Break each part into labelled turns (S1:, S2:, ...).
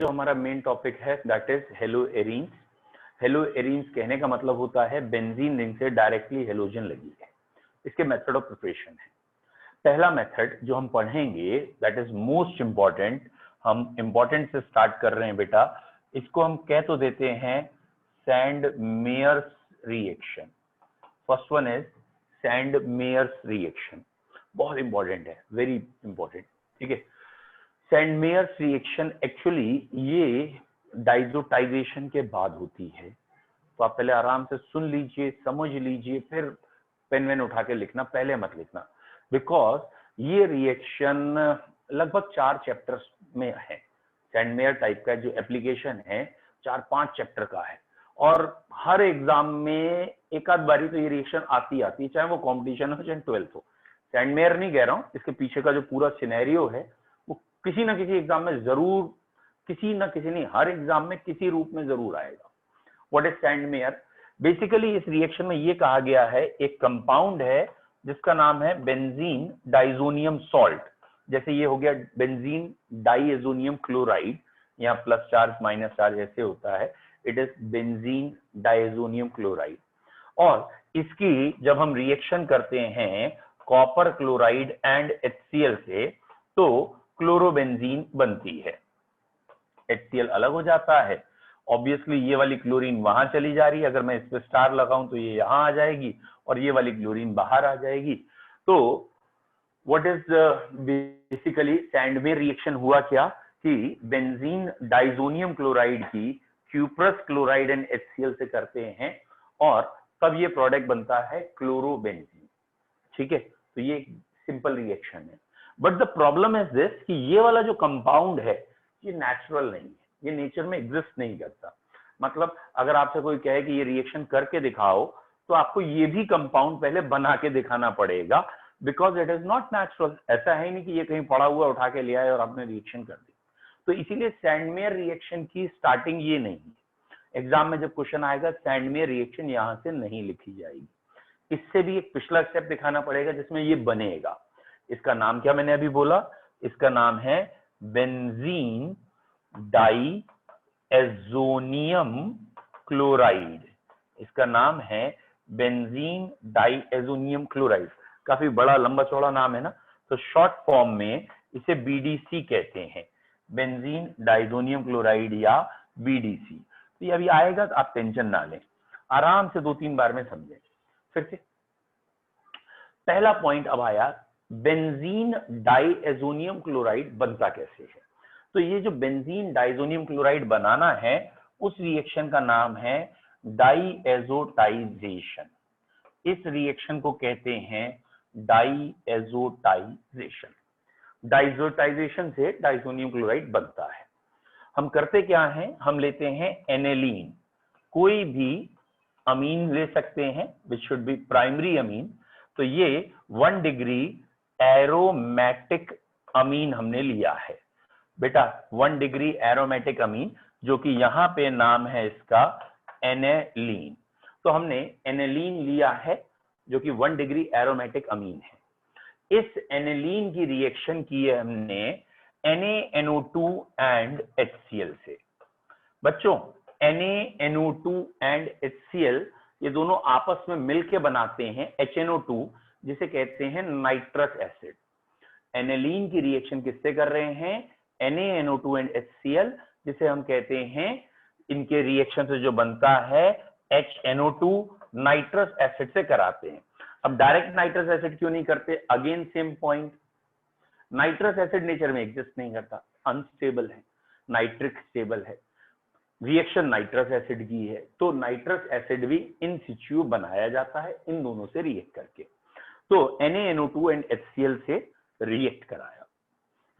S1: जो हमारा main topic है दैट इज हेलोएरीन्स। हेलोएरीन्स कहने का मतलब होता है बेंजीन रिंग से डायरेक्टली हेलोजन लगी है। इसके मेथड ऑफ प्रिपरेशन है। पहला मेथड जो हम पढ़ेंगे दैट इज मोस्ट इंपॉर्टेंट। हम इंपॉर्टेंट से स्टार्ट कर रहे हैं बेटा। इसको हम कह तो देते हैं Sandmeyer's reaction. First one is Sandmeyer's reaction, बहुत इंपॉर्टेंट है, वेरी इंपॉर्टेंट। ठीक है, सैंड मेयर्स रिएक्शन एक्चुअली ये डाइजोटाइजेशन के बाद होती है। तो आप पहले आराम से सुन लीजिए, समझ लीजिए, फिर पेन वेन उठा के लिखना, पहले मत लिखना, बिकॉज ये रिएक्शन लगभग 4 चैप्टर्स में है। सैंड मेयर टाइप का जो एप्लीकेशन है 4-5 चैप्टर का है, और हर एग्जाम में एक आध बारी तो ये रिएक्शन आती है, चाहे वो कॉम्पिटिशन हो चाहे 12th हो। सैंड मेयर नहीं कह रहा हूं, इसके पीछे का जो पूरा सिनेरियो है वो किसी ना किसी एग्जाम में जरूर, किसी ना किसी नहीं, हर एग्जाम में किसी रूप में जरूर आएगा। What is sand mayor? Basically इस रिएक्शन में ये कहा गया है एक कंपाउंड है जिसका नाम है बेंजीन डाइजोनियम सॉल्ट। जैसे ये हो गया बेंजीन डाइएजोनियम क्लोराइड, यहाँ प्लस चार्ज माइनस चार्ज ऐसे होता है, it is benzene diazonium chloride. और इसकी जब हम रिएक्शन करते हैं कॉपर क्लोराइड एंड HCl से तो क्लोरोबेंजीन बनती है। HCl अलग हो जाता है, ऑब्वियसली ये वाली क्लोरीन वहां चली जा रही है, अगर मैं इस पे स्टार लगाऊं तो ये यहां आ जाएगी और ये वाली क्लोरीन बाहर आ जाएगी। तो व्हाट इज बेसिकली सैंड में रिएक्शन हुआ क्या कि बेंजीन डाइजोनियम क्लोराइड की क्यूप्रस क्लोराइड एंड HCl से करते हैं और तब ये प्रोडक्ट बनता है क्लोरोबेंजीन। ठीक है, तो ये सिंपल रिएक्शन है। But the problem is this कि ये वाला जो कंपाउंड है ये नेचुरल नहीं है, ये नेचर में एग्जिस्ट नहीं करता। मतलब अगर आपसे कोई कहे कि ये रिएक्शन करके दिखाओ तो आपको ये भी कंपाउंड पहले बना के दिखाना पड़ेगा, because it is not natural. ऐसा है नहीं कि ये कहीं पड़ा हुआ उठा के ले आए और आपने रिएक्शन कर दी। तो इसीलिए सैंडमेयर रिएक्शन की स्टार्टिंग ये नहीं है। एग्जाम में जब क्वेश्चन आएगा सैंडमेयर रिएक्शन यहां से नहीं लिखी जाएगी, इससे भी एक पिछला स्टेप दिखाना पड़ेगा जिसमें ये बनेगा। इसका नाम क्या मैंने अभी बोला? इसका नाम है बेंजीन डाइएजोनियम क्लोराइड। इसका नाम है बेंजीन डाइएजोनियम क्लोराइड। काफी बड़ा लंबा चौड़ा नाम है ना, तो शॉर्ट फॉर्म में इसे BDC कहते हैं, बेंजीन डाइजोनियम क्लोराइड या BDC। तो ये अभी आएगा तो आप टेंशन ना लें, आराम से 2-3 बार में समझें। फिर से पहला पॉइंट अब आया, बेंजीन डाइएजोनियम क्लोराइड बनता कैसे है। तो ये जो बेंजीन डाइएजोनियम क्लोराइड बनाना है उस रिएक्शन का नाम है डाइएजोटाइजेशन। इस रिएक्शन को कहते हैं डाइएजोटाइजेशन। डाइएजोटाइजेशन से डाइएजोनियम क्लोराइड बनता है। हम करते क्या हैं, हम लेते हैं एनेलीन, कोई भी अमीन ले सकते हैं which should be primary amine. तो ये 1 डिग्री एरोमेटिक अमीन हमने लिया है बेटा, 1 डिग्री एरोमेटिक अमीन, जो कि यहां पे नाम है इसका एनेलीन। तो हमने एनेलीन लिया है जो कि 1 डिग्री एरोमेटिक अमीन है। इस एनेलीन की रिएक्शन की है हमने NaNO2 एंड HCl से। बच्चों NaNO2 एंड HCl ये दोनों आपस में मिलकर बनाते हैं HNO2, जिसे कहते हैं नाइट्रस एसिड। एनेलीन की रिएक्शन किससे कर रहे हैं? NaNO2 एंड HCl, जिसे हम कहते हैं, इनके रिएक्शन से जो बनता है HNO2 नाइट्रस एसिड से कराते हैं। अब डायरेक्ट नाइट्रस एसिड क्यों नहीं करते? Again same point, nitrous acid nature में एग्जिस्ट नहीं करता, अनस्टेबल है, नाइट्रिक स्टेबल है, रिएक्शन नाइट्रस एसिड की है, तो नाइट्रस एसिड भी इन सिचुएशन बनाया जाता है इन दोनों से रिएक्ट करके। तो NaNO2 एंड HCl से रिएक्ट कराया।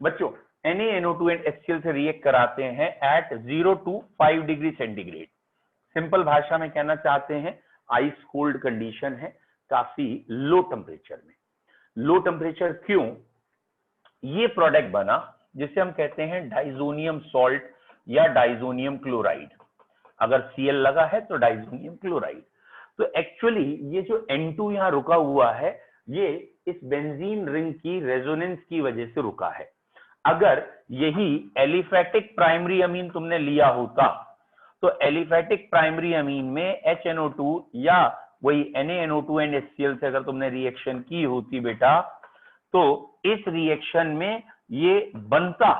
S1: बच्चों NaNO2 एंड HCl से रिएक्ट कराते हैं at 0 to 5 degree centigrade. Simple भाषा में कहना चाहते हैं आइस कोल्ड कंडीशन है, काफी लो टेम्परेचर में। लो टेम्परेचर क्यों? ये प्रोडक्ट बना जिसे हम कहते हैं डाइजोनियम सॉल्ट या डाइजोनियम क्लोराइड। अगर Cl लगा है तो डाइजोनियम क्लोराइड। तो एक्चुअली ये जो N2 यहां रुका हुआ है ये इस बेंजीन रिंग की रेजोनेंस की वजह से रुका है। अगर यही एलिफेटिक प्राइमरी अमीन तुमने लिया होता तो एलिफेटिक प्राइमरी अमीन में HNO2 या वही NaNO2 एंड HCl से अगर तुमने रिएक्शन की होती बेटा, तो इस रिएक्शन में ये बनता,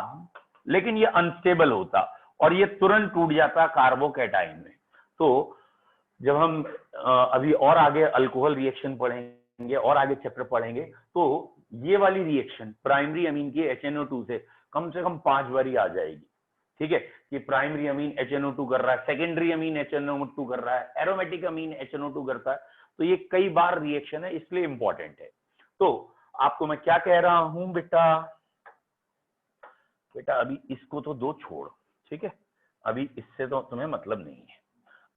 S1: लेकिन ये अनस्टेबल होता और ये तुरंत टूट जाता कार्बोकैटाइन में। तो जब हम अभी और आगे अल्कोहल रिएक्शन पढ़ेंगे और आगे चैप्टर पढ़ेंगे, तो ये वाली रिएक्शन प्राइमरी अमीन की HNO2 से कम 5 बारी आ जाएगी। ठीक है, कि प्राइमरी अमीन HNO2 कर रहा है, सेकेंडरी अमीन HNO2 कर रहा है, एरोमेटिक अमीन HNO2 करता है, तो ये कई बार रिएक्शन है, इसलिए इंपॉर्टेंट है। तो आपको मैं क्या कह रहा हूं बेटा अभी इसको तो दो छोड़, ठीक है, अभी इससे तो तुम्हें मतलब नहीं है।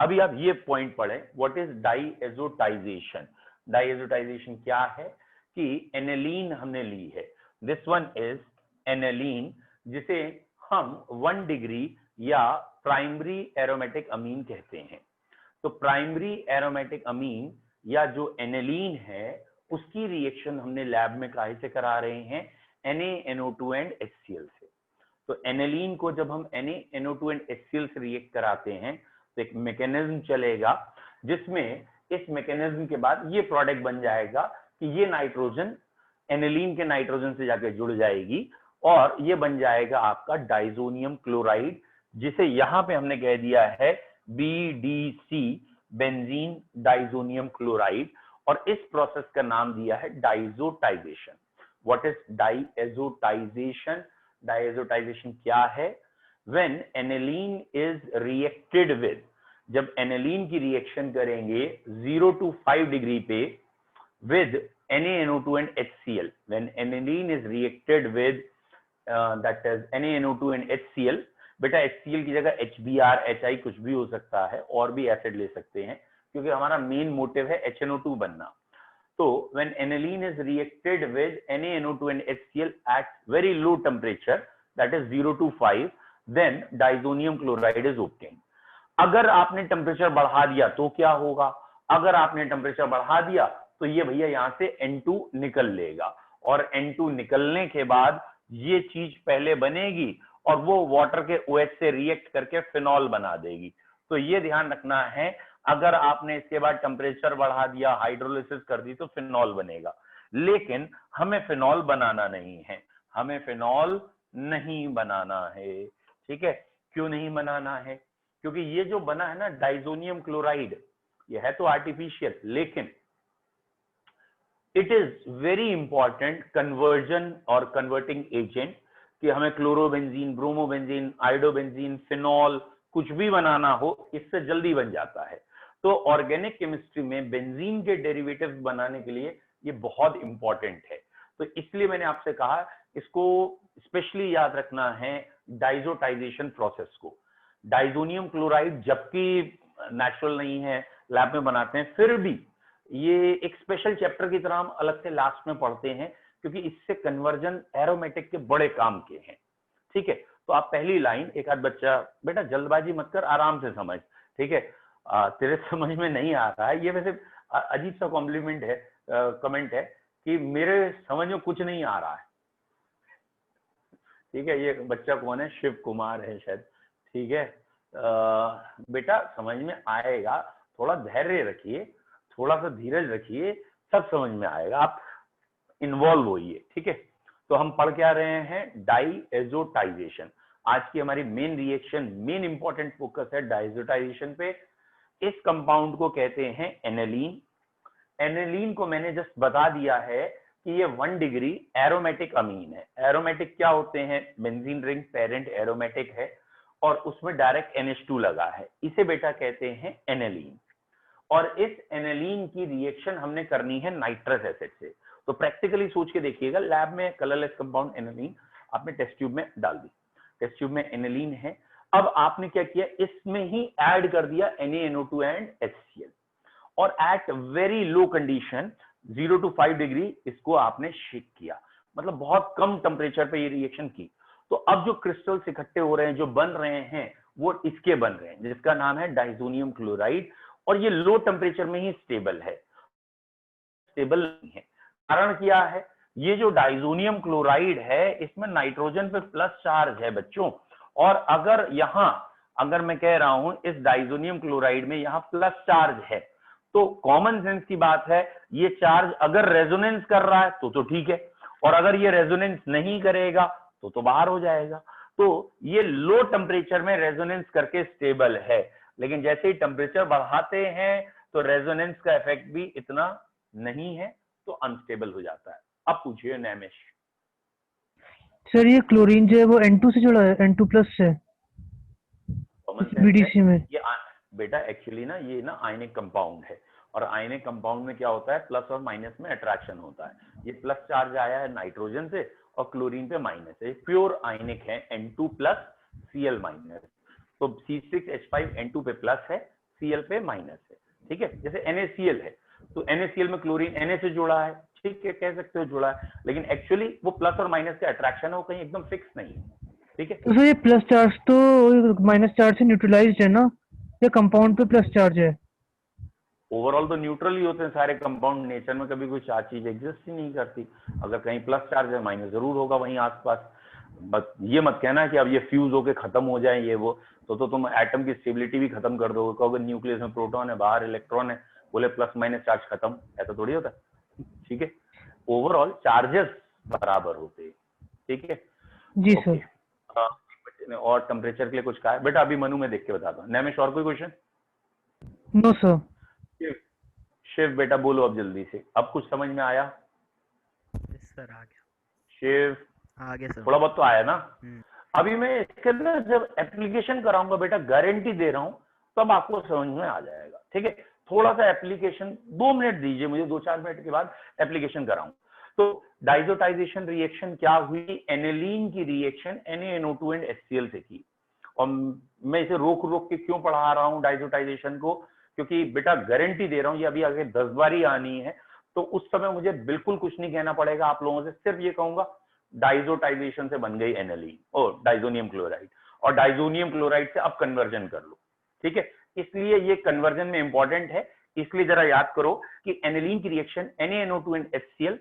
S1: अभी आप ये पॉइंट पढ़ें, व्हाट इज डाइएजोटाइजेशन। डाइएजोटाइजेशन क्या है कि एनेलीन हमने ली है, दिस वन इज एनेलीन, जिसे हम 1 डिग्री या प्राइमरी एरोमेटिक अमीन कहते हैं। तो प्राइमरी एरोमेटिक अमीन या जो एनेलीन है उसकी रिएक्शन हमने लैब में काहे से करा रहे हैं, NaNO2 एंड HCl से। तो एनेलीन को जब हम NaNO2 एंड HCl से रिएक्ट कराते हैं तो एक मैकेनिज्म चलेगा, जिसमें इस मैकेनिज्म के बाद ये प्रोडक्ट बन जाएगा कि ये नाइट्रोजन एनेलीन के नाइट्रोजन से जाके जुड़ जाएगी और ये बन जाएगा आपका डाइजोनियम क्लोराइड, जिसे यहां पे हमने कह दिया है BDC, बेंजीन डाइजोनियम क्लोराइड, और इस प्रोसेस का नाम दिया है diazotization. What is diazotisation? Diazotisation क्या है? व्हेन एनेलीन इज रिएक्टेड विद, जब एनेलीन की रिएक्शन करेंगे 0 to 5 डिग्री पे with NaNO2 and HCl, when aniline is reacted with that is NaNO2 and HCl, बेटा HCl की जगह HBr, HI कुछ भी हो सकता है, और भी एसिड ले सकते हैं, क्योंकि हमारा मेन मोटिव है HNO2 बनना। तो when aniline is reacted with NaNO2 and HCl at very low temperature, that is 0 to 5, then diazonium chloride is obtained. अगर आपने टेम्परेचर बढ़ा दिया तो क्या होगा? अगर आपने टेम्परेचर बढ़ा दिया तो ये भैया यहां से N2 निकल लेगा, और N2 निकलने के बाद ये चीज पहले बनेगी और वो वाटर के OH से रिएक्ट करके फिनॉल बना देगी। तो ये ध्यान रखना है, अगर आपने इसके बाद टेम्परेचर बढ़ा दिया, हाइड्रोलिसिस कर दी, तो फिनॉल बनेगा। लेकिन हमें फिनॉल बनाना नहीं है, हमें फिनॉल नहीं बनाना है। ठीक है, क्यों नहीं बनाना है? क्योंकि ये जो बना है ना डाइजोनियम क्लोराइड, ये है तो आर्टिफिशियल, लेकिन it is very important conversion और कन्वर्टिंग एजेंट, कि हमें क्लोरोबेंजीन, ब्रोमोबेंजीन, आयोडोबेंजीन, फिनॉल कुछ भी बनाना हो, इससे जल्दी बन जाता है। तो ऑर्गेनिक केमिस्ट्री में बेंजीन के डेरिवेटिव्स बनाने के लिए ये बहुत इंपॉर्टेंट है। तो इसलिए मैंने आपसे कहा इसको स्पेशली याद रखना है, डाइजोटाइजेशन प्रोसेस को। डाइजोनियम क्लोराइड जबकि नेचुरल नहीं है, लैब में बनाते हैं, फिर भी ये एक स्पेशल चैप्टर की तरह हम अलग से लास्ट में पढ़ते हैं, क्योंकि इससे कन्वर्जन एरोमेटिक के बड़े काम के हैं। ठीक है, तो आप पहली लाइन, एक आध बच्चा, बेटा जल्दबाजी मत कर, आराम से समझ, ठीक है, तेरे समझ में नहीं आ रहा है, ये वैसे अजीब सा कॉम्प्लीमेंट है, कमेंट है कि मेरे समझ में कुछ नहीं आ रहा है। ठीक है, ये बच्चा कौन है? शिव कुमार है शायद। ठीक है, बेटा समझ में आएगा, थोड़ा धैर्य रखिए, थोड़ा सा धीरज रखिए, सब समझ में आएगा, आप इन्वॉल्व होइए। ठीक है, तो हम पढ़ क्या रहे हैं? डाइएजोटाइजेशन। आज की हमारी main reaction, main important focus है डाइएजोटाइजेशन पे। इस कंपाउंड को कहते हैं एनेलीन। एनेलीन को मैंने जस्ट बता दिया है कि ये 1 डिग्री एरोमेटिक अमीन है। एरोमेटिक क्या होते हैं? बेंजीन रिंग पेरेंट एरोमेटिक है और उसमें डायरेक्ट NH2 लगा है, इसे बेटा कहते हैं एनेलीन। और इस एनेलीन की रिएक्शन हमने करनी है नाइट्रस एसिड से। तो प्रैक्टिकली सोच के देखिएगा, लैब में कलरलेस कंपाउंड एनेलीन आपने टेस्ट ट्यूब में डाल दी, टेस्ट ट्यूब में एनेलीन है। अब आपने क्या किया, इसमें ही ऐड कर दिया NaNO2 एंड HCl, और at very low condition 0 to 5 degree इसको आपने शेक किया, मतलब बहुत कम टेम्परेचर पे ये रिएक्शन की। तो अब जो क्रिस्टल्स इकट्ठे हो रहे हैं, जो बन रहे हैं, वो इसके बन रहे हैं, जिसका नाम है डाइजोनियम क्लोराइड, और ये लो टेम्परेचर में ही स्टेबल है, स्टेबल नहीं है। कारण क्या है? ये जो डाइजोनियम क्लोराइड है इसमें नाइट्रोजन पे प्लस चार्ज है बच्चों, और अगर यहाँ अगर मैं कह रहा हूं इस डाइजोनियम क्लोराइड में यहाँ प्लस चार्ज है, तो कॉमन सेंस की बात है ये चार्ज अगर रेजोनेंस कर रहा है तो ठीक है, और अगर ये रेजोनेंस नहीं करेगा तो बाहर हो जाएगा। तो ये लो टेम्परेचर में रेजोनेंस करके स्टेबल है, लेकिन जैसे ही टेम्परेचर बढ़ाते हैं तो रेजोनेंस का इफेक्ट भी इतना नहीं है, तो अनस्टेबल हो जाता है। अब पूछिए नैमिष।
S2: सर ये क्लोरीन जो है वो N2 से जुड़ा है, N2+ से बीडीसी में।
S1: ये बेटा एक्चुअली ना ये ना आयनिक कंपाउंड है, और आयनिक कंपाउंड में क्या होता है प्लस और माइनस में अट्रैक्शन होता है। ये प्लस चार्ज आया है नाइट्रोजन से और क्लोरीन पे माइनस है, प्योर आयनिक है N2+ Cl-। तो C6H5 N2 पे प्लस है, Cl पे माइनस है, ठीक है। जैसे NaCl है तो NaCl में क्लोरीन Na से जुड़ा है, ठीक है, कह सकते हो जुड़ा है, लेकिन एक्चुअली वो प्लस और माइनस के अट्रैक्शन है, वो कहीं एकदम फिक्स नहीं है, ठीक है।
S2: तो सर ये प्लस चार्ज तो माइनस चार्ज से न्यूट्रलाइज्ड है ना, या कंपाउंड पे प्लस चार्ज है?
S1: ओवरऑल तो न्यूट्रल ही होते हैं सारे कंपाउंड, नेचर में कभी कोई चार चीज एग्जिस्ट ही नहीं करती। अगर कहीं प्लस चार्ज है माइनस जरूर होगा वहीं आसपास। बस ये मत कहना कि अब ये फ्यूज होके खत्म हो जाए ये वो, तो तुम एटम की स्टेबिलिटी भी खत्म कर दोगे। कहोगे न्यूक्लियस में प्रोटॉन है बाहर इलेक्ट्रॉन है, बोले प्लस माइनस चार्ज खत्म, ऐसा थोड़ी होता है, ठीक है। ओवरऑल चार्जेस बराबर होते हैं, ठीक है
S2: जी सर।
S1: और टेम्परेचर के लिए कुछ कहा है बेटा? अभी मनु में देख के बताता हूँ। नैमिष और कोई क्वेश्चन?
S2: No sir.
S1: शिव बेटा बोलो अब जल्दी से, अब कुछ समझ में आया?
S3: सर आ गया।
S1: शिव
S3: आ गया सर।
S1: थोड़ा बहुत तो आया ना। अभी मैं इसके ना जब एप्लीकेशन कराऊंगा बेटा, गारंटी दे रहा हूं, तब आपको समझ में आ जाएगा, ठीक है। थोड़ा सा एप्लीकेशन 2 मिनट दीजिए मुझे, 2-4 मिनट के बाद एप्लीकेशन कराऊं। तो डाइजोटाइजेशन रिएक्शन क्या हुई? एनिलीन की रिएक्शन NaNO2 एंड HCl से की। और मैं इसे रोक रोक के क्यों पढ़ा रहा हूं डाइजोटाइजेशन को? क्योंकि बेटा गारंटी दे रहा हूं ये अभी आगे 10 बार ही आनी है, तो उस समय मुझे बिल्कुल कुछ नहीं कहना पड़ेगा आप लोगों से, सिर्फ ये कहूंगा डाइजोटाइजेशन से बन गई एनिलीन और डाइजोनियम क्लोराइड, और डाइजोनियम क्लोराइड से अब कन्वर्जन कर लो, ठीक है। इसलिए ये कन्वर्जन में इंपॉर्टेंट है, इसलिए जरा याद करो कि एनिलीन की reaction NaNO2 and HCl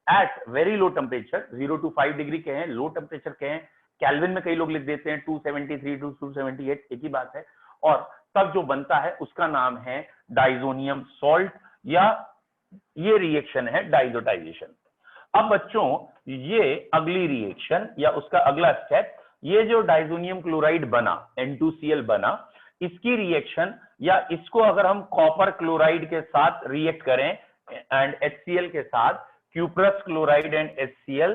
S1: at very low temperature, 0 to 5 degree कहें, लो टेम्परेचर कहें, केल्विन में कई लोग लिख देते हैं 273 to 278, एक ही बात है। और तब जो बनता है उसका नाम है डाइजोनियम सॉल्ट, या ये रिएक्शन है डाइजोटाइजेशन। अब बच्चों ये अगली रिएक्शन या उसका अगला स्टेप, ये जो डाइजोनियम क्लोराइड बना N2Cl बना, इसकी रिएक्शन या इसको अगर हम कॉपर क्लोराइड के साथ रिएक्ट करें एंड HCl के साथ क्यूप्रस क्लोराइड एंड HCl,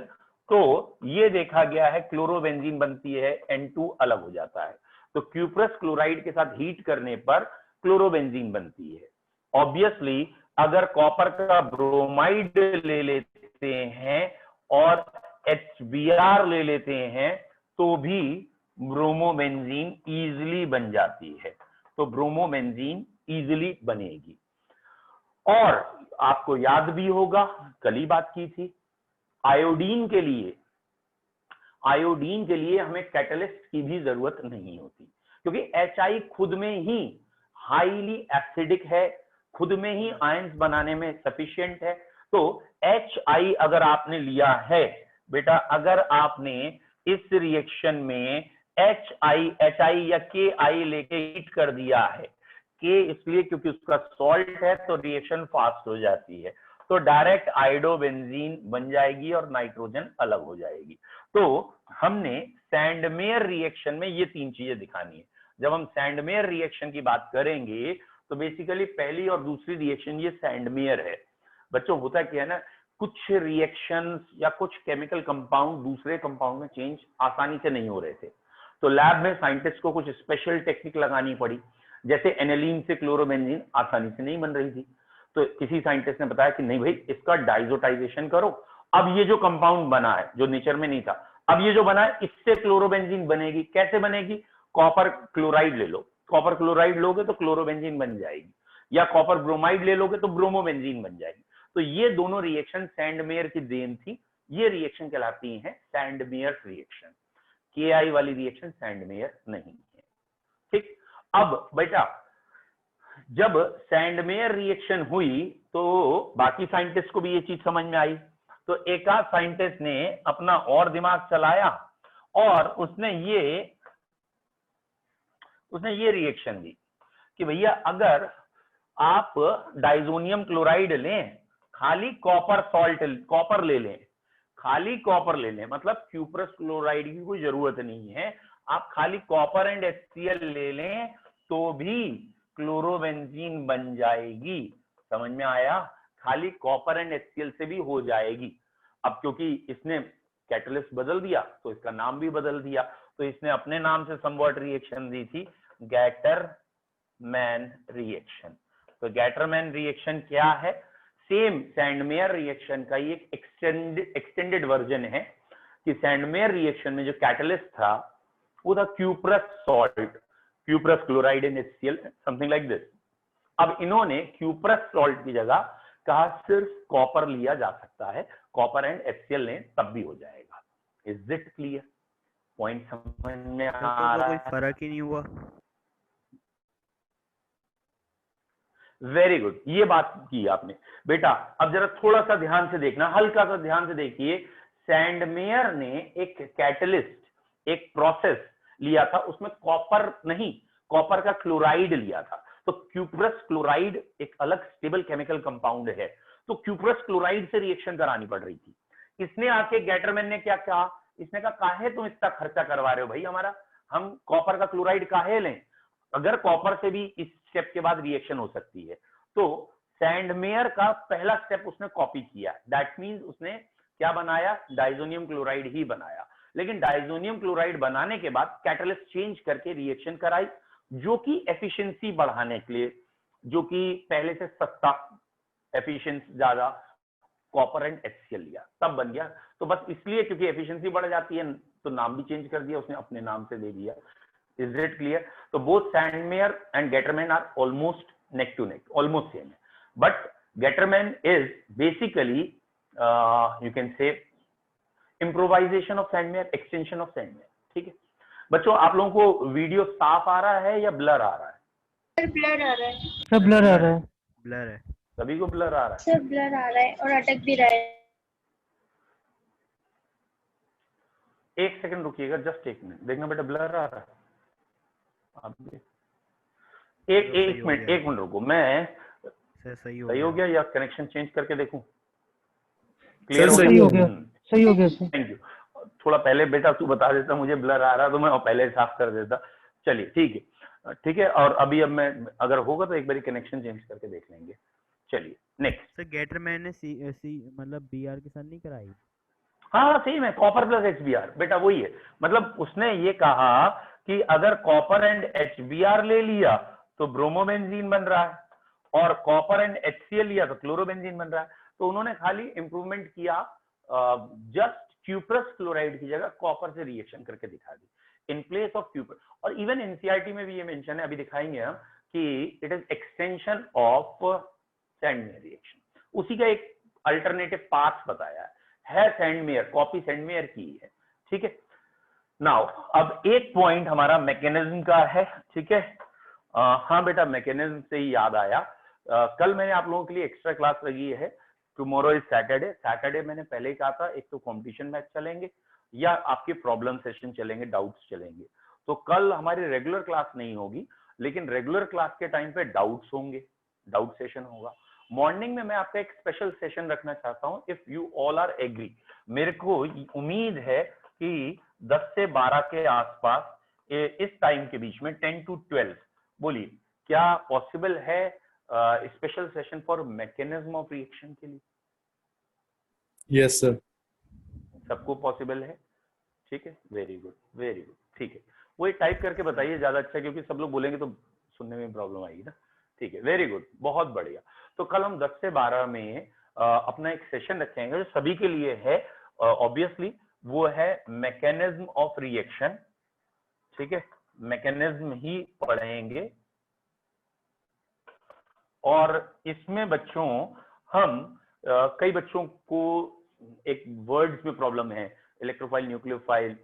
S1: तो ये देखा गया है क्लोरोबेंजीन बनती है, N2 अलग हो जाता है। तो क्यूप्रस क्लोराइड के साथ हीट करने पर क्लोरोबेंजीन बनती है। ऑब्वियसली अगर कॉपर का ब्रोमाइड ले लेते हैं और HBr ले लेते हैं तो भी ब्रोमोबेंजीन इजिली बन जाती है, तो ब्रोमोबेंजीन इजिली बनेगी। और आपको याद भी होगा कल ही बात की थी, आयोडीन के लिए हमें कैटलिस्ट की भी जरूरत नहीं होती, क्योंकि HI खुद में ही हाईली एसिडिक है, खुद में ही आयंस बनाने में सफिशिएंट है। तो HI अगर आपने लिया है बेटा, अगर आपने इस रिएक्शन में HI या KI लेके हीट कर दिया है, K इसलिए क्योंकि उसका सॉल्ट है तो रिएक्शन फास्ट हो जाती है, तो डायरेक्ट आइडोबेंजीन बन जाएगी और नाइट्रोजन अलग हो जाएगी। तो हमने सैंडमेयर रिएक्शन में ये 3 चीजें दिखानी है। जब हम सैंडमेयर रिएक्शन की बात करेंगे तो बेसिकली पहली और दूसरी रिएक्शन ये सैंडमेयर है। बच्चों होता क्या है ना, कुछ रिएक्शंस या कुछ केमिकल कंपाउंड दूसरे कंपाउंड में चेंज आसानी से नहीं हो रहे थे, तो लैब में साइंटिस्ट को कुछ स्पेशल टेक्निक लगानी पड़ी। जैसे एनिलीन से क्लोरोबेंजीन आसानी से नहीं बन रही थी, तो किसी साइंटिस्ट ने बताया कि नहीं भाई इसका डाइजोटाइजेशन करो। अब ये जो कंपाउंड बना है जो नेचर में नहीं था, अब ये जो बना है इससे क्लोरोबेंजीन बनेगी। कैसे बनेगी? कॉपर क्लोराइड ले लो, कॉपर क्लोराइड लोगे तो क्लोरोबेंजीन बन जाएगी, या कॉपर ब्रोमाइड ले लोगे तो ब्रोमोबेंजीन बन जाएगी। तो ये दोनों रिएक्शन सैंडमेयर की देन थी, ये रिएक्शन कहलाती है सैंडमेयर रिएक्शन। KI वाली रिएक्शन सैंडमेयर नहीं है, ठीक। अब बेटा जब सैंडमेयर रिएक्शन हुई तो बाकी साइंटिस्ट को भी ये चीज समझ में आई। तो एक आध साइंटिस्ट ने अपना और दिमाग चलाया और उसने ये रिएक्शन दी कि भैया अगर आप डाइजोनियम क्लोराइड लें, खाली कॉपर ले लें, खाली कॉपर ले लें, मतलब क्यूप्रस क्लोराइड की कोई जरूरत नहीं है, आप खाली कॉपर एंड HCl ले लें तो भी क्लोरोबेंजीन बन जाएगी। समझ में आया? खाली कॉपर एंड HCl से भी हो जाएगी। अब क्योंकि इसने कैटलिस्ट बदल दिया तो इसका नाम भी बदल दिया, तो इसने अपने नाम से समवॉट रिएक्शन दी थी, गैटरमैन रिएक्शन। तो गैटरमैन रिएक्शन क्या है? सेम सैंडमेयर रिएक्शन का ही एक एक्सटेंडेड वर्जन है कि सैंडमेयर रिएक्शन में जो कैटलिस्ट था वो था cuprous salt, cuprous chloride and HCl, something like this. अब इन्होंने क्यूप्रस सॉल्ट की जगह कहा सिर्फ कॉपर लिया जा सकता है, कॉपर एंड HCl लें तब भी हो जाएगा। Is it clear? पॉइंट समझ में आ रहा
S3: कोई
S1: है?
S3: फर्क ही नहीं हुआ।
S1: वेरी गुड, ये बात की आपने बेटा। अब जरा थोड़ा सा ध्यान से देखना, हल्का सा ध्यान से देखिए। सैंडमेयर ने एक कैटलिस्ट, एक प्रोसेस लिया था, उसमें कॉपर नहीं, कॉपर का क्लोराइड लिया था। तो क्यूप्रस क्लोराइड एक अलग स्टेबल केमिकल कंपाउंड है, तो क्यूप्रस क्लोराइड से रिएक्शन करानी पड़ रही थी। इसने आके गैटरमैन ने क्या कहा? इसने कहा काहे तुम इतना खर्चा करवा रहे हो भाई हमारा, हम कॉपर का क्लोराइड काहे लें, अगर कॉपर से भी इस स्टेप के बाद रिएक्शन हो सकती है। तो सैंडमेयर का पहला स्टेप उसने कॉपी किया, दैट मींस उसने क्या बनाया? डाइजोनियम क्लोराइड ही बनाया। लेकिन डाइजोनियम क्लोराइड बनाने के बाद कैटलिस्ट चेंज करके रिएक्शन कराई, जो कि एफिशिएंसी बढ़ाने के लिए, जो कि पहले से सस्ता, एफिशिएंसी ज्यादा, कॉपर एंड HCl लिया, तब बन गया। तो बस इसलिए क्योंकि एफिशिएंसी बढ़ जाती है तो नाम भी चेंज कर दिया उसने, अपने नाम से दे दिया। Is it clear? So both Sandmeyer and Getterman are almost neck to neck, almost same. But Getterman is basically, you can say, improvisation of Sandmeyer, extension of Sandmeyer. ठीक है बच्चों, आप लोगों को वीडियो साफ आ रहा है या ब्लर आ रहा है?
S4: ब्लर आ रहा है।
S2: सब ब्लर आ रहा है।
S3: ब्लर है।
S1: सभी को ब्लर आ रहा है?
S4: सब ब्लर आ रहा है और अटक भी रहा है।
S1: एक सेकंड रुकिएगा, जस्ट एक मिनट देखना बेटा, ब्लर आ रहा है आप एक मिनट रुको, मैं सही हो गया या कनेक्शन चेंज करके देखूं? क्लियर
S2: सही हो गया, सही हो गया।
S1: Thank you. थोड़ा पहले बेटा तू बता देता, मुझे ब्लर आ रहा तो मैं पहले साफ कर देता। चलिए ठीक है। और अभी अब मैं अगर होगा तो एक बार कनेक्शन चेंज करके देख लेंगे। चलिए नेक्स्ट।
S3: सर गैटरमैन ने सी मतलब BR के साथ नहीं कराई?
S1: हाँ सही में, कॉपर प्लस HBr बेटा वही है। मतलब उसने ये कहा कि अगर कॉपर एंड HBr ले लिया तो ब्रोमोबेंजीन बन रहा है, और कॉपर एंड HCl लिया तो क्लोरोबेंजीन बन रहा है। तो उन्होंने खाली इंप्रूवमेंट किया, जस्ट क्यूप्रस क्लोराइड की जगह कॉपर से रिएक्शन करके दिखा दी इन प्लेस ऑफ क्यूप्रस। और इवन NCERT में भी ये मेंशन है, अभी दिखाएंगे हम, कि it is extension of Sandmeyer reaction. उसी का एक अल्टरनेटिव पाथ बताया है सैंडमेयर, कॉपी सैंडमेयर की है। ठीक है नाउ, अब एक पॉइंट हमारा मैकेनिज्म का है। ठीक है हाँ बेटा, मैकेनिज्म से ही याद आया, कल मैंने आप लोगों के लिए एक्स्ट्रा क्लास लगी है। टुमारो इज सैटरडे मैंने पहले ही कहा था, एक तो कंपटीशन मैच चलेंगे या आपके प्रॉब्लम सेशन चलेंगे, डाउट्स चलेंगे। तो कल हमारी रेगुलर क्लास नहीं होगी, लेकिन रेगुलर क्लास के टाइम पे डाउट्स होंगे, डाउट सेशन होगा। मॉर्निंग में मैं आपका एक स्पेशल सेशन रखना चाहता हूं, if you all are agree. मेरे को उम्मीद है कि 10 से 12 के आसपास इस टाइम के बीच में 10 to 12, बोलिए क्या पॉसिबल है special session for mechanism of reaction के लिए?
S5: Yes sir.
S1: सबको पॉसिबल है? ठीक है, वेरी गुड। ठीक है, वो टाइप करके बताइए, ज्यादा अच्छा, क्योंकि सब लोग बोलेंगे तो सुनने में प्रॉब्लम आएगी ना। ठीक है, वेरी गुड, बहुत बढ़िया। तो कल हम 10 से 12 में अपना एक सेशन रखेंगे जो सभी के लिए है, ऑब्वियसली वो है मैकेनिज्म ऑफ रिएक्शन। ठीक है, मैकेनिज्म ही पढ़ेंगे। और इसमें बच्चों हम कई बच्चों को एक वर्ड्स में प्रॉब्लम है, इलेक्ट्रोफाइल, न्यूक्लियोफाइल,